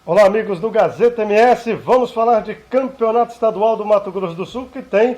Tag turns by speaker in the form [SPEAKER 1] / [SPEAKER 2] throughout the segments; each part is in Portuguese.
[SPEAKER 1] Olá, amigos do Gazeta MS, vamos falar de Campeonato Estadual do Mato Grosso do Sul, que tem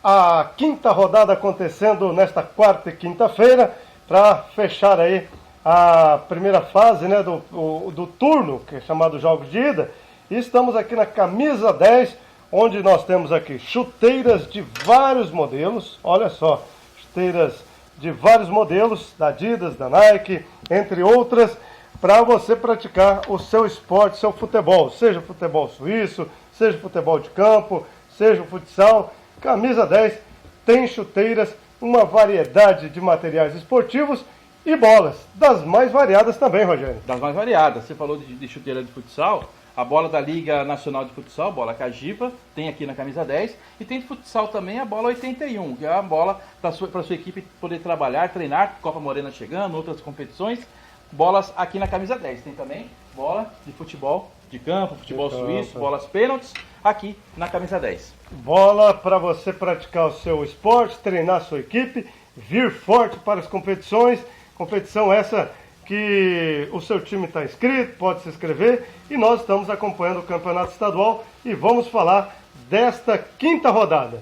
[SPEAKER 1] a quinta rodada acontecendo nesta quarta e quinta-feira, para fechar aí a primeira fase, né, do turno, que é chamado Jogos de Ida. E estamos aqui na camisa 10, onde nós temos aqui chuteiras de vários modelos, olha só, chuteiras de vários modelos, da Adidas, da Nike, entre outras, para você praticar o seu esporte, seu futebol, seja futebol suíço, seja futebol de campo, seja o futsal. Camisa 10 tem chuteiras, uma variedade de materiais esportivos e bolas, das mais variadas também, Rogério.
[SPEAKER 2] Das mais variadas. Você falou de chuteira de futsal, a bola da Liga Nacional de Futsal, bola Cajipa, tem aqui na camisa 10, e tem de futsal também a bola 81, que é a bola para a sua equipe poder trabalhar, treinar, Copa Morena chegando, outras competições. Bolas aqui na camisa 10. Tem também bola de futebol de campo, futebol suíço, bolas pênaltis, aqui na camisa 10.
[SPEAKER 1] Bola para você praticar o seu esporte, treinar a sua equipe, vir forte para as competições. Competição essa que o seu time está inscrito, pode se inscrever. E nós estamos acompanhando o Campeonato Estadual e vamos falar desta quinta rodada.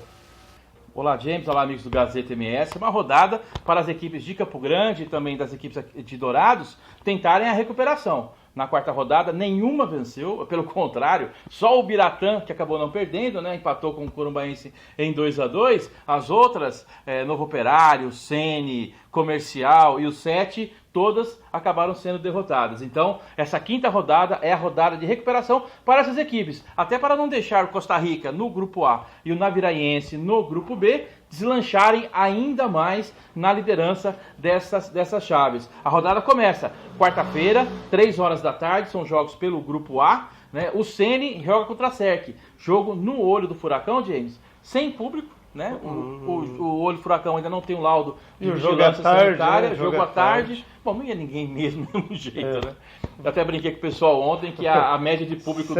[SPEAKER 2] Olá, James. Olá, amigos do Gazeta MS. Uma rodada para as equipes de Campo Grande e também das equipes de Dourados tentarem a recuperação. Na quarta rodada, nenhuma venceu, pelo contrário, só o Biratã, que acabou não perdendo, né, empatou com o Corumbaense em 2-2. As outras, Novo Operário, Sene, Comercial e o 7, todas acabaram sendo derrotadas. Então, essa quinta rodada é a rodada de recuperação para essas equipes, até para não deixar o Costa Rica no grupo A e o Naviraense no grupo B deslancharem ainda mais na liderança dessas chaves. A rodada começa quarta-feira, 3 horas da tarde, são jogos pelo grupo A, né? O Sene joga contra a SERC, jogo no olho do furacão, James, sem público, né? O olho do furacão ainda não tem um laudo de vigilância sanitária, né? Jogo à tarde. Bom, não ia ninguém mesmo, do mesmo jeito, né? Eu até brinquei com o pessoal ontem que a média de público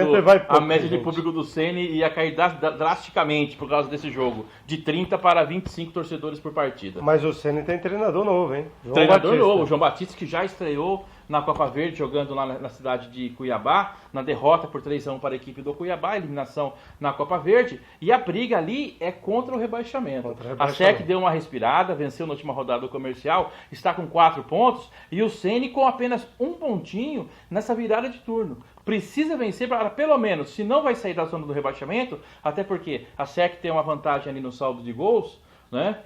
[SPEAKER 2] do Sene ia cair drasticamente por causa desse jogo, de 30 para 25 torcedores por partida.
[SPEAKER 1] Mas o Sene tem treinador novo, hein?
[SPEAKER 2] Treinador novo, João Batista, que já estreou na Copa Verde, jogando lá na cidade de Cuiabá, na derrota por 3-1 para a equipe do Cuiabá, eliminação na Copa Verde, e a briga ali é contra o rebaixamento. A SEC deu uma respirada, venceu na última rodada do Comercial, está com 4 pontos, e o Sene com apenas 1 pontinho nessa virada de turno. Precisa vencer para, pelo menos, se não vai sair da zona do rebaixamento, até porque a SEC tem uma vantagem ali no saldo de gols, né?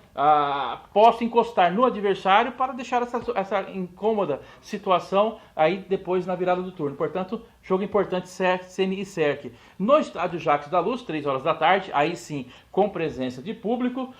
[SPEAKER 2] Possa encostar no adversário para deixar essa incômoda situação aí depois na virada do turno. Portanto, jogo importante, Sene e SERC. No estádio Jacques da Luz, 3 horas da tarde, aí sim, com presença de público,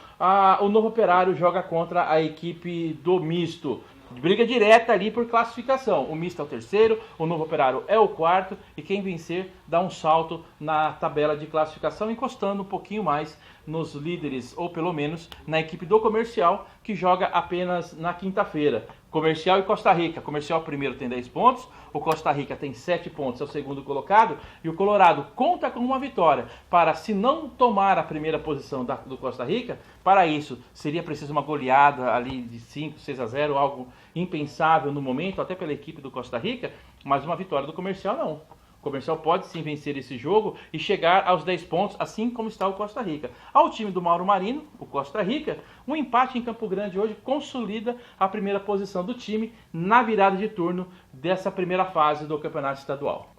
[SPEAKER 2] o Novo Operário joga contra a equipe do Misto. Briga direta ali por classificação. O Misto é o terceiro, o Novo Operário é o quarto, e quem vencer dá um salto na tabela de classificação, encostando um pouquinho mais nos líderes, ou pelo menos na equipe do Comercial, que joga apenas na quinta-feira. Comercial e Costa Rica. Comercial primeiro tem 10 pontos, o Costa Rica tem 7 pontos, é o segundo colocado, e o Colorado conta com uma vitória para, se não tomar a primeira posição do Costa Rica, para isso seria preciso uma goleada ali de 5, 6-0, algo impensável no momento, até pela equipe do Costa Rica, mas uma vitória do Comercial não. O Comercial pode sim vencer esse jogo e chegar aos 10 pontos, assim como está o Costa Rica. Ao time do Mauro Marino, o Costa Rica, um empate em Campo Grande hoje consolida a primeira posição do time na virada de turno dessa primeira fase do Campeonato Estadual.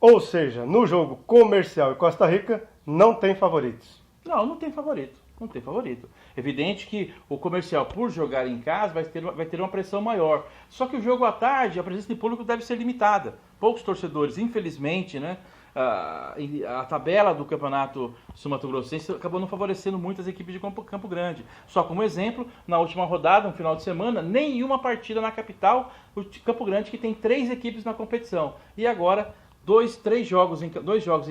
[SPEAKER 1] Ou seja, no jogo Comercial e Costa Rica, não tem favoritos.
[SPEAKER 2] Não tem favorito. Não tem favorito. Evidente que o Comercial, por jogar em casa, vai ter uma pressão maior. Só que o jogo à tarde, a presença de público deve ser limitada. Poucos torcedores, infelizmente, né? A tabela do Campeonato Sul-Mato-Grossense acabou não favorecendo muito as equipes de Campo Grande. Só como exemplo, na última rodada, no final de semana, nenhuma partida na capital, o Campo Grande, que tem 3 equipes na competição. E agora, 2 jogos em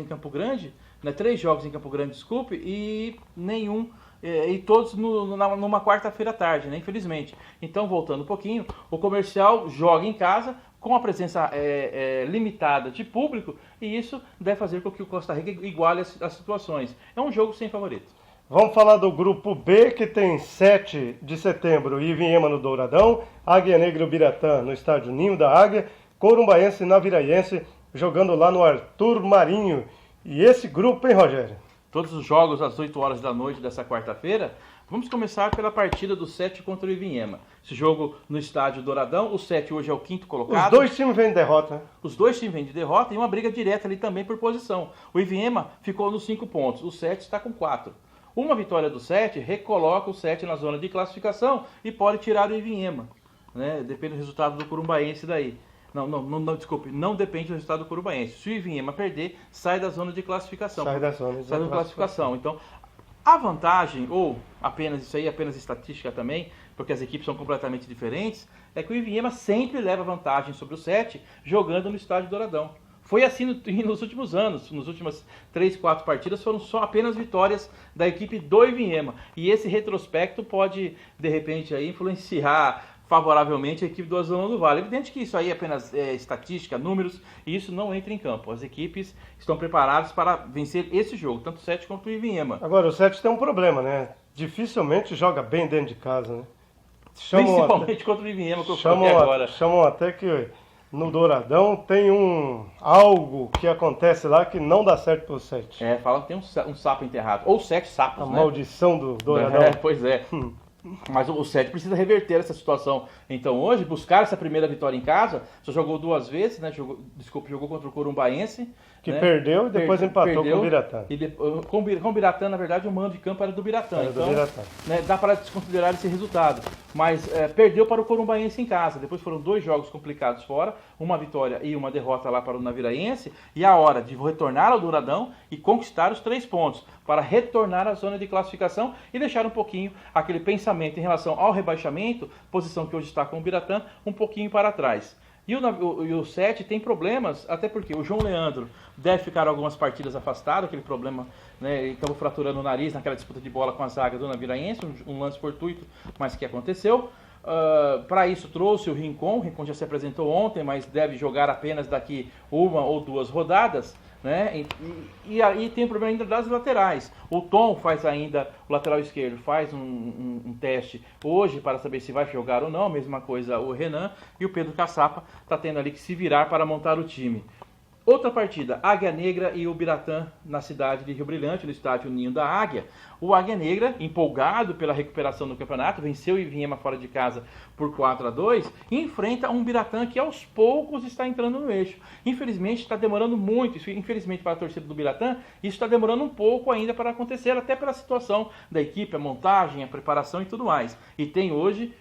[SPEAKER 2] Campo Grande, né, 3 jogos em Campo Grande, desculpe, e nenhum, e todos numa quarta-feira à tarde, né, infelizmente. Então, voltando um pouquinho, o Comercial joga em casa com a presença limitada de público, e isso deve fazer com que o Costa Rica iguale as situações. É um jogo sem favorito.
[SPEAKER 1] Vamos falar do grupo B, que tem 7 de setembro, Ivinhema no Douradão, Águia Negra e Biratã no estádio Ninho da Águia, Corumbaense e Naviraense jogando lá no Arthur Marinho. E esse grupo, hein, Rogério?
[SPEAKER 2] Todos os jogos às 8 horas da noite dessa quarta-feira. Vamos começar pela partida do 7 contra o Ivinhema. Esse jogo no estádio Douradão. O 7 hoje é o quinto colocado.
[SPEAKER 1] Os dois times vêm de derrota, né?
[SPEAKER 2] Os dois times vêm de derrota e uma briga direta ali também por posição. O Ivinhema ficou nos 5 pontos. O 7 está com 4. Uma vitória do 7 recoloca o 7 na zona de classificação e pode tirar o Ivinhema. Né? Depende do resultado do Corumbaense daí. Desculpe, não depende do resultado do Corumbaense. Se o Ivinhema perder, sai da zona de classificação.
[SPEAKER 1] Sai da zona de
[SPEAKER 2] classificação. Então, a vantagem, ou apenas isso aí, apenas estatística também, porque as equipes são completamente diferentes, é que o Ivinhema sempre leva vantagem sobre o 7 jogando no estádio Douradão. Foi assim nos últimos anos, nas últimas 3, 4 partidas foram só apenas vitórias da equipe do Ivinhema. E esse retrospecto pode, de repente, aí, influenciar favoravelmente a equipe do Azulão do Vale. É evidente que isso aí é apenas estatística, números, e isso não entra em campo. As equipes estão preparadas para vencer esse jogo, tanto o 7 quanto o Ivinhema.
[SPEAKER 1] Agora, o 7 tem um problema, né? Dificilmente joga bem dentro de casa, né?
[SPEAKER 2] Principalmente contra o Ivinhema, que eu falei agora.
[SPEAKER 1] Chamam até que no Douradão tem algo que acontece lá que não dá certo pro 7.
[SPEAKER 2] Fala que tem um sapo enterrado, ou 7 sapos,
[SPEAKER 1] A
[SPEAKER 2] né?
[SPEAKER 1] maldição do Douradão.
[SPEAKER 2] Pois é. Mas o 7 precisa reverter essa situação. Então hoje, buscar essa primeira vitória em casa, só jogou 2 vezes, né? Jogou contra o Corumbaense.
[SPEAKER 1] Que perdeu e depois empatou com o Biratã.
[SPEAKER 2] Com o Biratã, na verdade, o mando de campo era do Biratã. Então, né, dá para desconsiderar esse resultado. Mas perdeu para o Corumbaense em casa. Depois foram 2 jogos complicados fora, uma vitória e uma derrota lá para o Naviraense. E a hora de retornar ao Douradão e conquistar os 3 pontos, para retornar à zona de classificação e deixar um pouquinho aquele pensamento em relação ao rebaixamento, posição que hoje está com o Biratã, um pouquinho para trás. E o 7 tem problemas, até porque o João Leandro deve ficar algumas partidas afastado, aquele problema, né, ele acabou fraturando o nariz naquela disputa de bola com a zaga do Naviraense, um lance fortuito, mas que aconteceu. Para isso trouxe o Rincon já se apresentou ontem, mas deve jogar apenas daqui 1 ou 2 rodadas. Né? E aí tem o problema ainda das laterais. O Tom faz ainda, o lateral esquerdo faz um teste hoje para saber se vai jogar ou não, a mesma coisa o Renan, e o Pedro Caçapa está tendo ali que se virar para montar o time. Outra partida, Águia Negra e o Biratã na cidade de Rio Brilhante, no estádio Ninho da Águia. O Águia Negra, empolgado pela recuperação do campeonato, venceu o Ivinhema fora de casa por 4-2, e enfrenta um Biratã que aos poucos está entrando no eixo. Infelizmente está demorando muito, infelizmente para a torcida do Biratã, isso está demorando um pouco ainda para acontecer, até pela situação da equipe, a montagem, a preparação e tudo mais. E tem hoje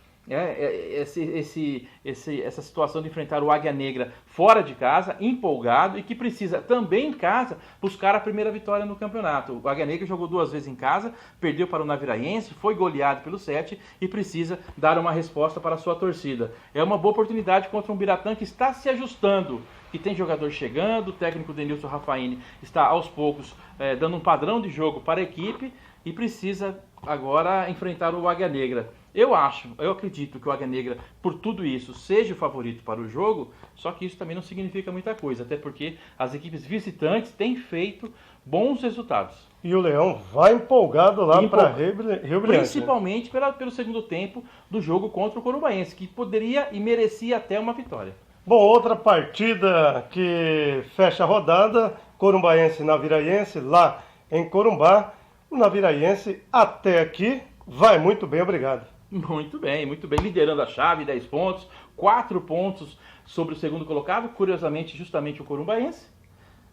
[SPEAKER 2] essa situação de enfrentar o Águia Negra fora de casa, empolgado, e que precisa também em casa buscar a primeira vitória no campeonato. O Águia Negra jogou 2 vezes em casa, perdeu para o Naviraense, foi goleado pelo 7 e precisa dar uma resposta para a sua torcida. É uma boa oportunidade contra um Biratã que está se ajustando, que tem jogador chegando, o técnico Denilson Raffaini está aos poucos dando um padrão de jogo para a equipe e precisa agora enfrentar o Águia Negra. Eu acredito que o Águia Negra, por tudo isso, seja o favorito para o jogo, só que isso também não significa muita coisa, até porque as equipes visitantes têm feito bons resultados.
[SPEAKER 1] E o Leão vai empolgado lá para Rio Brilhante.
[SPEAKER 2] Principalmente pelo segundo tempo do jogo contra o Corumbaense, que poderia e merecia até uma vitória.
[SPEAKER 1] Bom, outra partida que fecha a rodada, Corumbaense e Naviraense, lá em Corumbá. O Naviraense até aqui vai muito bem, obrigado.
[SPEAKER 2] Muito bem, liderando a chave, 10 pontos, 4 pontos sobre o segundo colocado, curiosamente, justamente o Corumbaense.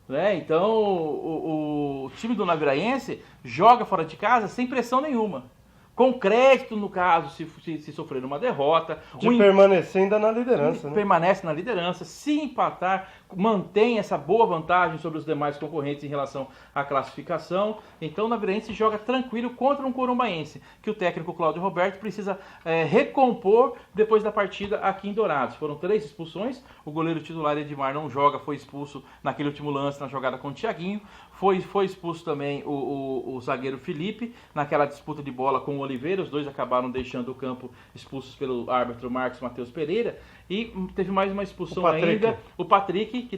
[SPEAKER 2] Né? Então, o time do Naviraense joga fora de casa sem pressão nenhuma. Com crédito, no caso, se sofrer uma derrota.
[SPEAKER 1] Permanecer ainda na liderança. Né?
[SPEAKER 2] Permanece na liderança. Se empatar, mantém essa boa vantagem sobre os demais concorrentes em relação à classificação. Então o Naviraense joga tranquilo contra um Corumbaense, que o técnico Cláudio Roberto precisa recompor depois da partida aqui em Dourados. Foram 3 expulsões. O goleiro titular Edmar não joga, foi expulso naquele último lance na jogada com o Thiaguinho. Foi expulso também o zagueiro Felipe, naquela disputa de bola com o Oliveira. Os dois acabaram deixando o campo, expulsos pelo árbitro Marcos Matheus Pereira. E teve mais uma expulsão ainda, o Patrick,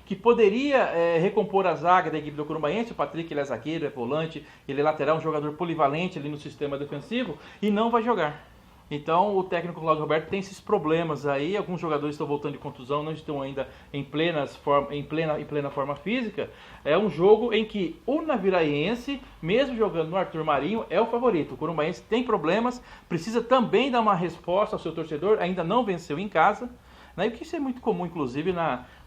[SPEAKER 2] que poderia recompor a zaga da equipe do Corumbaense. O Patrick, ele é zagueiro, é volante, ele é lateral, um jogador polivalente ali no sistema defensivo, e não vai jogar. Então o técnico Cláudio Roberto tem esses problemas aí, alguns jogadores estão voltando de contusão, não estão ainda em plena forma física. É um jogo em que o Naviraense, mesmo jogando no Arthur Marinho, é o favorito. O Corumbaense tem problemas, precisa também dar uma resposta ao seu torcedor, ainda não venceu em casa, né? E que isso é muito comum, inclusive,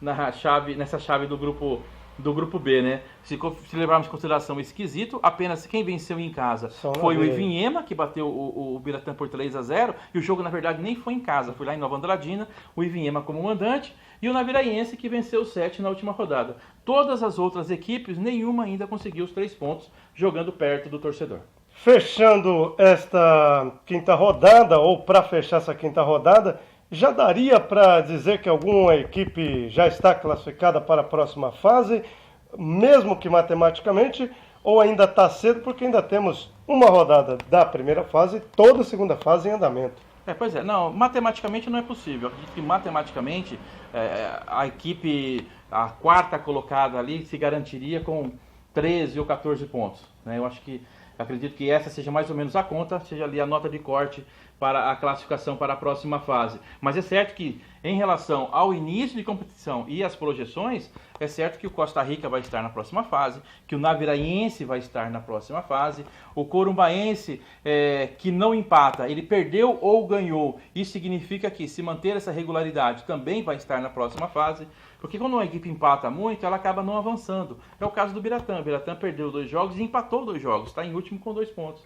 [SPEAKER 2] nessa chave do grupo B, né? Se levarmos em consideração esse quesito, apenas quem venceu em casa foi o Ivinhema, que bateu o Biratã por 3-0, e o jogo, na verdade, nem foi em casa, foi lá em Nova Andradina, o Ivinhema como mandante, e o Naviraense, que venceu o 7 na última rodada. Todas as outras equipes, nenhuma ainda conseguiu os 3 pontos, jogando perto do torcedor.
[SPEAKER 1] Fechando esta quinta rodada, ou para fechar essa quinta rodada, já daria para dizer que alguma equipe já está classificada para a próxima fase, mesmo que matematicamente, ou ainda está cedo, porque ainda temos uma rodada da primeira fase e toda a segunda fase em andamento.
[SPEAKER 2] Pois é, não, matematicamente não é possível. Eu acredito que matematicamente a equipe, a quarta colocada ali, se garantiria com 13 ou 14 pontos, né? Acredito que essa seja mais ou menos a conta, seja ali a nota de corte para a classificação para a próxima fase. Mas é certo que, em relação ao início de competição e às projeções, é certo que o Costa Rica vai estar na próxima fase, que o Naviraense vai estar na próxima fase, o Corumbaense, que não empata, ele perdeu ou ganhou. Isso significa que, se manter essa regularidade, também vai estar na próxima fase, porque quando uma equipe empata muito, ela acaba não avançando. É o caso do Biratã. O Biratã perdeu 2 jogos e empatou 2 jogos, está em último com 2 pontos.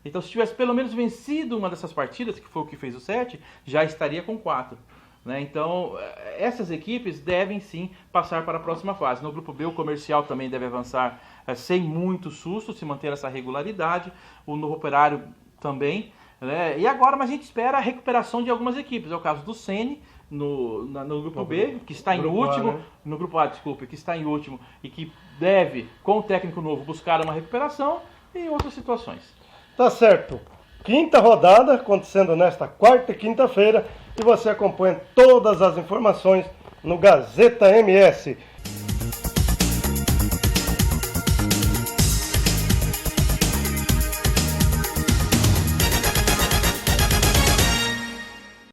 [SPEAKER 2] Então, se tivesse pelo menos vencido uma dessas partidas, que foi o que fez o 7, já estaria com 4. Né? Então, essas equipes devem sim passar para a próxima fase. No grupo B, o Comercial também deve avançar sem muito susto, se manter essa regularidade. O Novo Operário também. Né? E agora, mas a gente espera a recuperação de algumas equipes. É o caso do Sene no grupo B, que está em último. Né? No grupo A, desculpe, que está em último e que deve, com o técnico novo, buscar uma recuperação e outras situações.
[SPEAKER 1] Tá certo. Quinta rodada acontecendo nesta quarta e quinta-feira e você acompanha todas as informações no Gazeta MS.